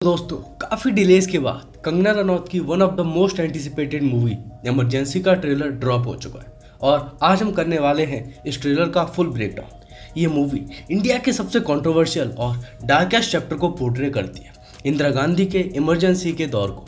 दोस्तों, काफ़ी डिलेज के बाद कंगना रनौत की one of the most anticipated movie emergency का ट्रेलर ड्रॉप हो चुका है और आज हम करने वाले हैं इस ट्रेलर का फुल ब्रेकडाउन। ये मूवी इंडिया के सबसे कंट्रोवर्शियल और डार्केस्ट चैप्टर को पोर्ट्रे करती है, इंदिरा गांधी के इमरजेंसी के दौर को,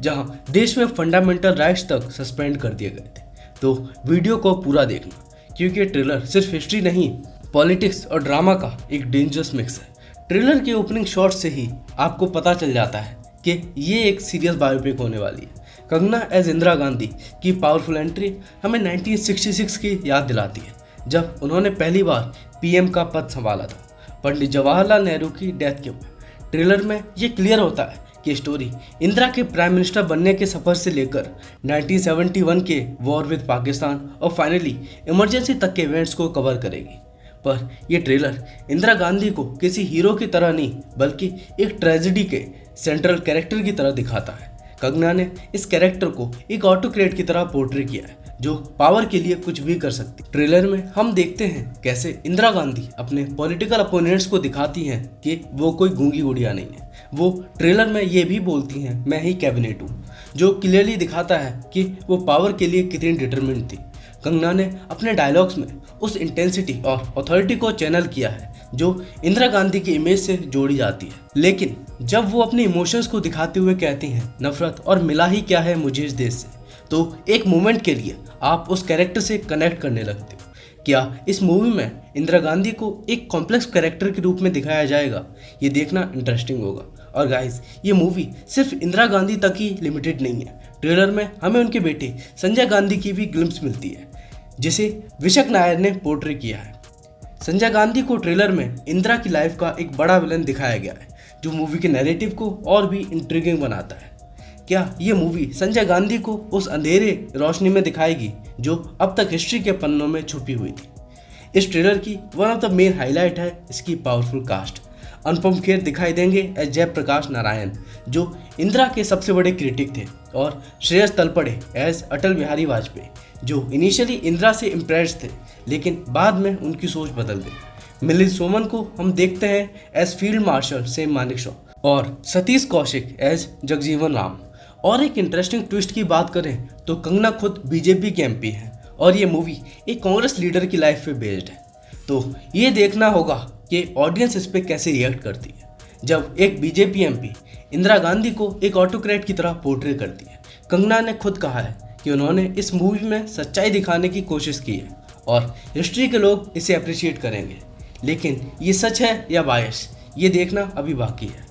जहां देश में फंडामेंटल राइट्स तक सस्पेंड कर दिए गए थे। तो वीडियो को पूरा देखना, क्योंकि ये ट्रेलर सिर्फ हिस्ट्री नहीं, पॉलिटिक्स और ड्रामा का एक डेंजरस मिक्स है। ट्रेलर के ओपनिंग शॉट से ही आपको पता चल जाता है कि ये एक सीरियस बायोपिक होने वाली है। कंगना एज इंदिरा गांधी की पावरफुल एंट्री हमें 1966 की याद दिलाती है, जब उन्होंने पहली बार पीएम का पद संभाला था, पंडित जवाहरलाल नेहरू की डेथ के बाद। ट्रेलर में ये क्लियर होता है कि स्टोरी इंदिरा के प्राइम मिनिस्टर बनने के सफ़र से लेकर 1971 के वॉर विद पाकिस्तान और फाइनली इमरजेंसी तक के इवेंट्स को कवर करेगी। पर यह ट्रेलर इंदिरा गांधी को किसी हीरो की तरह नहीं, बल्कि एक ट्रेजेडी के सेंट्रल कैरेक्टर की तरह दिखाता है। कंगना ने इस कैरेक्टर को एक ऑटोक्रेट की तरह पोर्ट्रे किया है, जो पावर के लिए कुछ भी कर सकती। ट्रेलर में हम देखते हैं कैसे इंदिरा गांधी अपने पॉलिटिकल अपोनेंट्स को दिखाती हैं कि वो कोई गूंगी गुड़िया नहीं है। वो ट्रेलर में ये भी बोलती हैं, मैं ही कैबिनेट हूँ, जो क्लियरली दिखाता है कि वो पावर के लिए कितनी डिटरमिन्ड थी। कंगना ने अपने डायलॉग्स में उस इंटेंसिटी और अथॉरिटी को चैनल किया है जो इंदिरा गांधी की इमेज से जोड़ी जाती है। लेकिन जब वो अपने इमोशंस को दिखाते हुए कहती हैं, नफरत और मिला ही क्या है मुझे इस देश से, तो एक मोमेंट के लिए आप उस कैरेक्टर से कनेक्ट करने लगते हो। क्या इस मूवी में इंदिरा गांधी को एक कॉम्प्लेक्स कैरेक्टर के रूप में दिखाया जाएगा? ये देखना इंटरेस्टिंग होगा। और गाइस, ये मूवी सिर्फ इंदिरा गांधी तक ही लिमिटेड नहीं है। ट्रेलर में हमें उनके बेटे संजय गांधी की भी ग्लिम्स मिलती है, जिसे विशक नायर ने पोर्ट्रे किया है। संजय गांधी को ट्रेलर में इंदिरा की लाइफ का एक बड़ा विलन दिखाया गया है, जो मूवी के नैरेटिव को और भी इंट्रिगिंग बनाता है। क्या ये मूवी संजय गांधी को उस अंधेरे रोशनी में दिखाएगी जो अब तक हिस्ट्री के पन्नों में छुपी हुई थी? इस ट्रेलर की one of the main highlight है इसकी पावरफुल कास्ट। अनुपम खेर दिखाई देंगे एज जयप्रकाश नारायण, जो इंदिरा के सबसे बड़े क्रिटिक थे, और श्रेयस तलपड़े एज अटल बिहारी वाजपेयी, जो इनिशियली इंदिरा से इम्प्रेस्ड थे लेकिन बाद में उनकी सोच बदल गई। मिलिंद सोमन को हम देखते हैं as field marshal Sam Manekshaw, और सतीश कौशिक एज जगजीवन राम। और एक इंटरेस्टिंग ट्विस्ट की बात करें तो कंगना खुद बीजेपी के एमपी हैं और ये मूवी एक कांग्रेस लीडर की लाइफ पे बेस्ड है। तो ये देखना होगा कि ऑडियंस इस पे कैसे रिएक्ट करती है जब एक बीजेपी एमपी इंदिरा गांधी को एक ऑटोक्रेट की तरह पोर्ट्रे करती है। कंगना ने खुद कहा है कि उन्होंने इस मूवी में सच्चाई दिखाने की कोशिश की है और हिस्ट्री के लोग इसे अप्रिशिएट करेंगे, लेकिन ये सच है या बायस, ये देखना अभी बाकी है।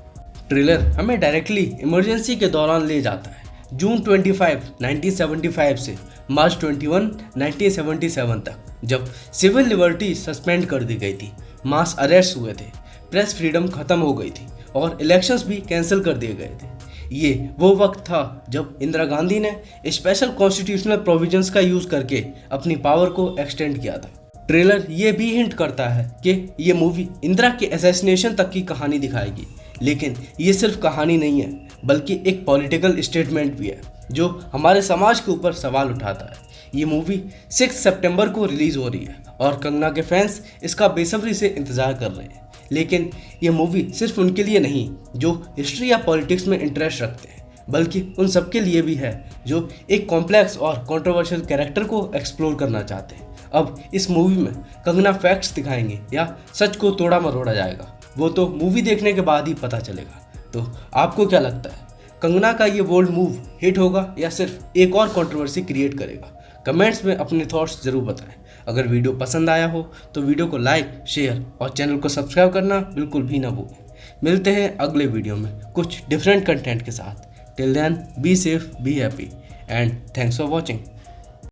ट्रेलर हमें डायरेक्टली इमरजेंसी के दौरान ले जाता है, जून 25, 1975 से मार्च 21, 1977 तक, जब सिविल लिबर्टी सस्पेंड कर दी गई थी, मास अरेस्ट हुए थे, प्रेस फ्रीडम खत्म हो गई थी और इलेक्शंस भी कैंसिल कर दिए गए थे। ये वो वक्त था जब इंदिरा गांधी ने स्पेशल कॉन्स्टिट्यूशनल प्रोविजंस का यूज़ करके अपनी पावर को एक्सटेंड किया था। ट्रेलर ये भी हिंट करता है कि ये मूवी इंदिरा के असैसिनेशन तक की कहानी दिखाएगी, लेकिन ये सिर्फ कहानी नहीं है, बल्कि एक पॉलिटिकल स्टेटमेंट भी है जो हमारे समाज के ऊपर सवाल उठाता है। ये मूवी 6 सितंबर को रिलीज़ हो रही है और कंगना के फैंस इसका बेसब्री से इंतज़ार कर रहे हैं। लेकिन ये मूवी सिर्फ उनके लिए नहीं जो हिस्ट्री या पॉलिटिक्स में इंटरेस्ट रखते हैं, बल्कि उन सबके लिए भी है जो एक कॉम्प्लेक्स और कंट्रोवर्शियल कैरेक्टर को एक्सप्लोर करना चाहते हैं। अब इस मूवी में कंगना फैक्ट्स दिखाएंगे या सच को तोड़ा मरोड़ा जाएगा, वो तो मूवी देखने के बाद ही पता चलेगा। तो आपको क्या लगता है, कंगना का ये बोल्ड मूव हिट होगा या सिर्फ एक और कंट्रोवर्सी क्रिएट करेगा? कमेंट्स में अपने थॉट्स ज़रूर बताएं। अगर वीडियो पसंद आया हो तो वीडियो को लाइक, शेयर और चैनल को सब्सक्राइब करना बिल्कुल भी ना भूलें। मिलते हैं अगले वीडियो में कुछ डिफरेंट कंटेंट के साथ। Till then, be safe, be happy and thanks for watching.